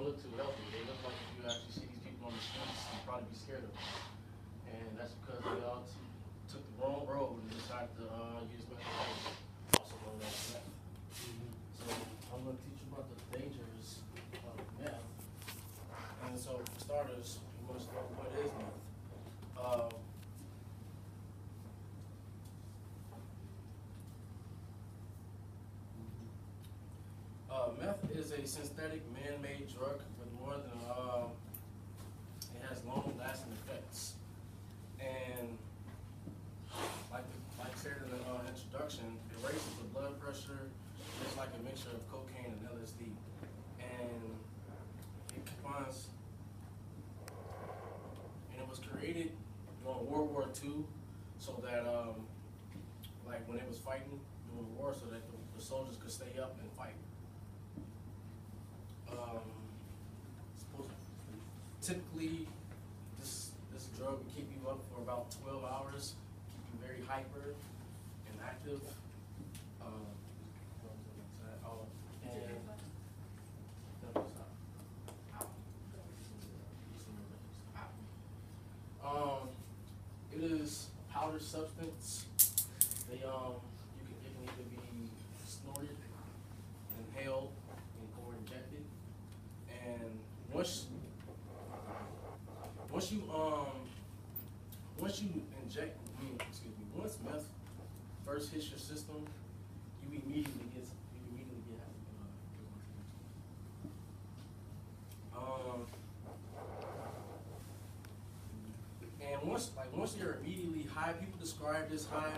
look too healthy. They look like if you actually see these people on the streets, you'd probably be scared of them. And that's because they all took the wrong road and decided to use methamphetamine, also known as meth. So I'm going to teach you about the dangers of meth. And so for starters, we must know what is meth. Meth is a synthetic man-made drug with more than it has long-lasting effects. And like I said in the introduction, it raises the blood pressure just like a mixture of cocaine and LSD. And it was created during World War II, so that like when it was fighting during the war, so that the soldiers could stay up and fight. Typically, this drug will keep you up for about 12 hours, keep you very hyper and active. It is a powder substance. It can either be snorted, inhaled, or injected. And once meth first hits your system, you immediately get and once you're immediately high, people describe this high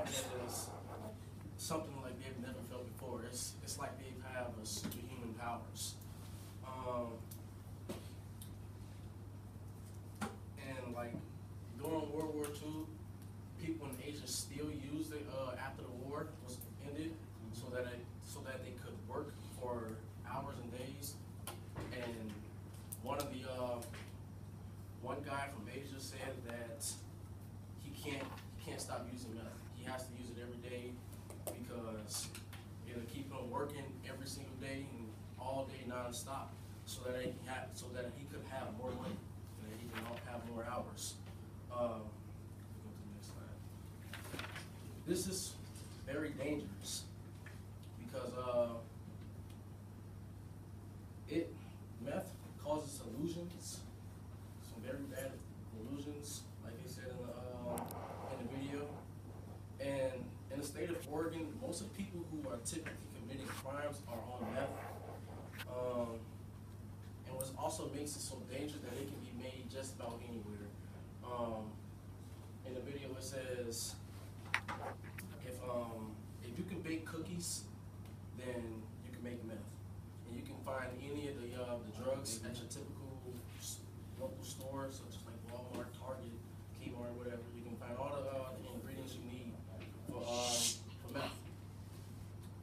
as something like they've never felt before. It's like they have a superhuman powers. And like during World War II, people in Asia still used it after the war was ended, so that they could work for hours and days. And one guy from Asia said that he can't stop using meth. He has to use it every day because it'll keep him working every single day and all day nonstop, so that he could have more money and that he can have more hours. Go to the next slide. This is very dangerous because meth causes illusions, some very bad illusions, like they said in the video. And in the state of Oregon, most of the people who are typically committing crimes are on meth. And what also makes it so dangerous that it can be made just about anywhere. In the video it says, if you can bake cookies, then you can make meth. And you can find any of the drugs at your typical local stores, such as like Walmart, Target, Kmart, whatever. You can find all the ingredients you need for meth.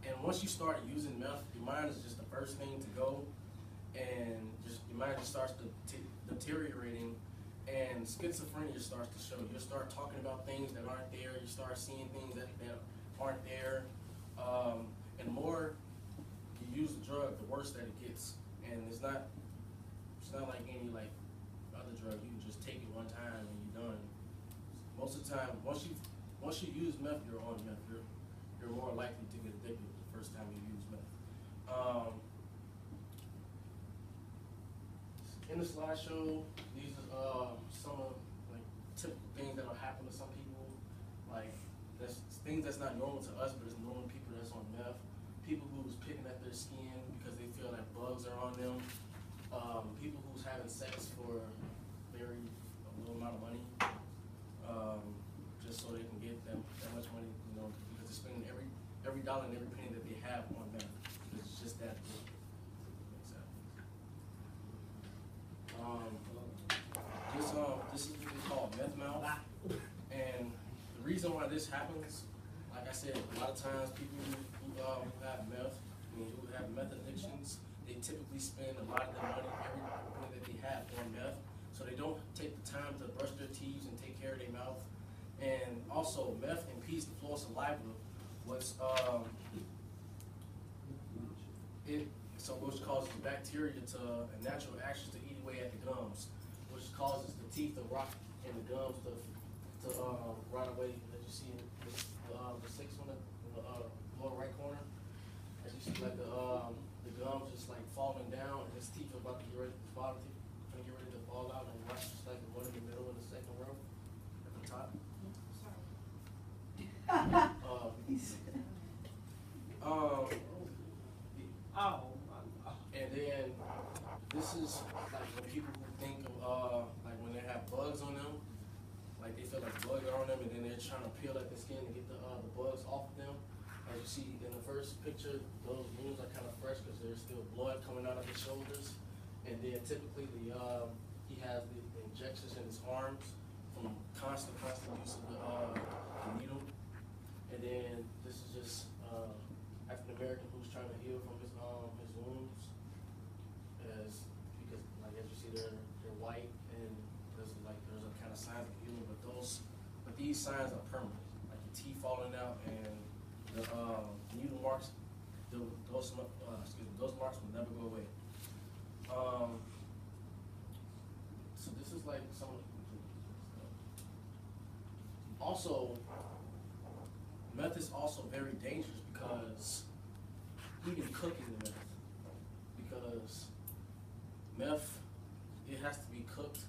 And once you start using meth, your mind is just the first thing to go, and your mind just starts deteriorating, and schizophrenia starts to show. You'll start talking about things that aren't there. You start seeing things that aren't there. And the more you use the drug, the worse that it gets. And it's not like any other drug. You can just take it one time and you're done. Most of the time, once you use meth, you're on meth. You're more likely to get addicted the first time you use meth. In the slideshow, these are some of typical things that will happen to some people. Like that's things that's not normal to us, but it's normal to people that's on meth. People who's picking at their skin because they feel like bugs are on them. People who's having sex for a little amount of money, just so they can get that much money, because they're spending every dollar and every penny that they have on meth. It's just that good. This is what we call meth mouth, and the reason why this happens, like I said, a lot of times people who have meth addictions, they typically spend a lot of their money, every penny that they have on meth, so they don't take the time to brush their teeth and take care of their mouth. And also, meth impedes the flow of saliva. So which causes the bacteria to a natural action to eat away at the gums, which causes the teeth to rot and the gums to rot away. As you see in the sixth one in the lower right corner, as you see like the gums just like falling down, and his teeth are about to get ready, his bottom teeth are get ready to fall out, and rot just like the one in the middle in the second row at the top. And then this is like when people think of like when they have bugs on them, like they feel like bugs are on them, and then they're trying to peel at the skin to get the bugs off of them. As you see in the first picture, those wounds are kind of fresh because there's still blood coming out of his shoulders. And then typically he has the injections in his arms from constant use of the needle. And then this is just African American who's trying to heal from his wounds, because like as you see they're white and there's a kind of signs of healing, but these signs are permanent, like the teeth falling out and the needle marks. Those marks will never go away. So this is like some of the also. Meth is also very dangerous because even cooking the meth, because meth, it has to be cooked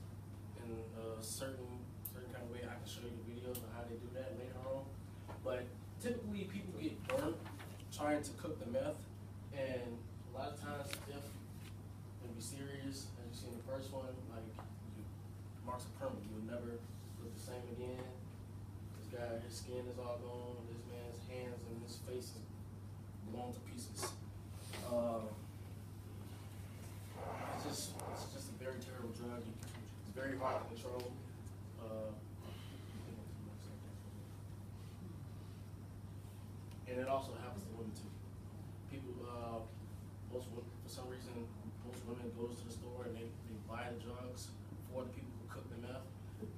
in a certain kind of way. I can show you the videos of how they do that later on. But typically people get burnt trying to cook the meth, and a lot of times if it'll be serious, as you see in the first one, like marks are permanent. You'll never look the same again. This guy, his skin is all gone. This man's hands and his face is blown to pieces. It's just a very terrible drug. It's very hard to control. And it also happens to women too. People, for some reason, most women goes to the store and they buy the drugs for the people who cook the meth,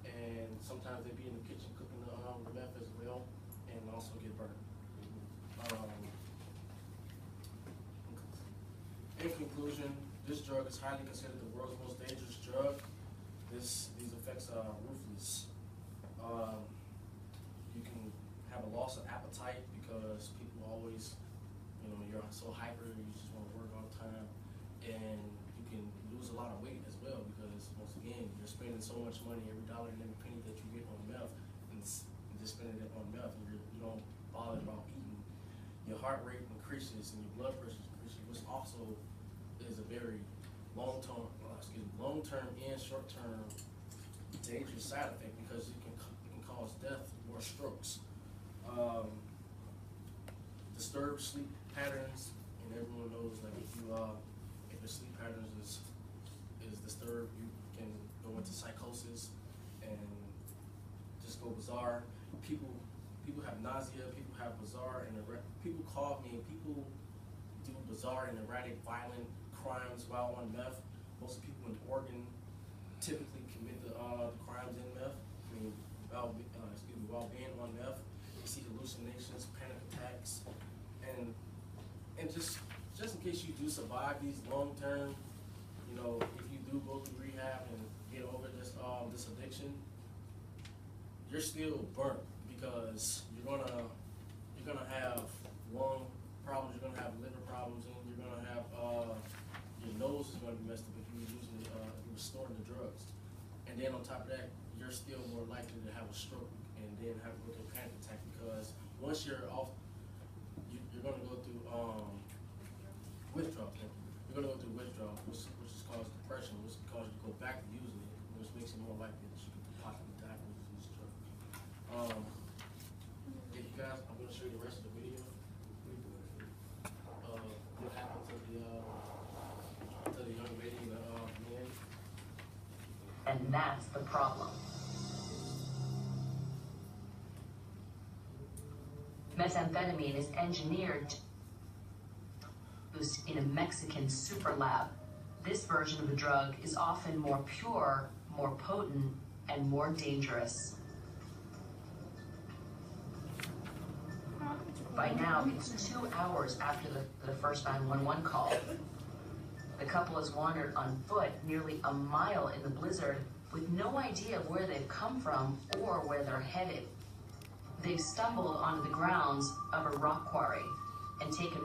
and sometimes they be in the kitchen cooking the meth as well, and also get burned. In conclusion, this drug is highly considered the world's most dangerous drug. These effects are ruthless. You can have a loss of appetite because people always, you're so hyper, you just want to work all the time, and you can lose a lot of weight as well because once again, you're spending so much money, every dollar and every penny that you get on meth, and just spending it on meth, and you don't bother about eating. Your heart rate increases and your blood pressure increases, which also is a very long-term and short-term dangerous side effect because it can cause death or strokes. Disturbed sleep patterns, and everyone knows like if your sleep patterns is disturbed, you can go into psychosis and just go bizarre. People have nausea, people have bizarre and people call me, people do bizarre and erratic violent crimes while on meth. Most people in Oregon typically commit the crimes in meth. While being on meth, you see hallucinations, panic attacks, and just in case you do survive these long term, if you do go through rehab and get over this addiction, you're still burnt because you're gonna have lung problems, you're gonna have liver problems, and you're gonna have your nose is gonna be messed up if you're storing the drugs. And then on top of that, you're still more likely to have a stroke and then have to go through a panic attack because once you're off, you're gonna go through withdrawal. You're gonna go through withdrawal, which is cause depression, which can cause you to go back to using it, which makes it more likely that you could possibly die from this drug. If you guys, I'm gonna show you the rest of the video. What happened to the young lady and the man. And that's the problem. Methamphetamine is engineered in a Mexican super lab. This version of the drug is often more pure, more potent, and more dangerous. By now, it's 2 hours after the first 911 call. The couple has wandered on foot nearly a mile in the blizzard with no idea of where they've come from or where they're headed. They've stumbled onto the grounds of a rock quarry and taken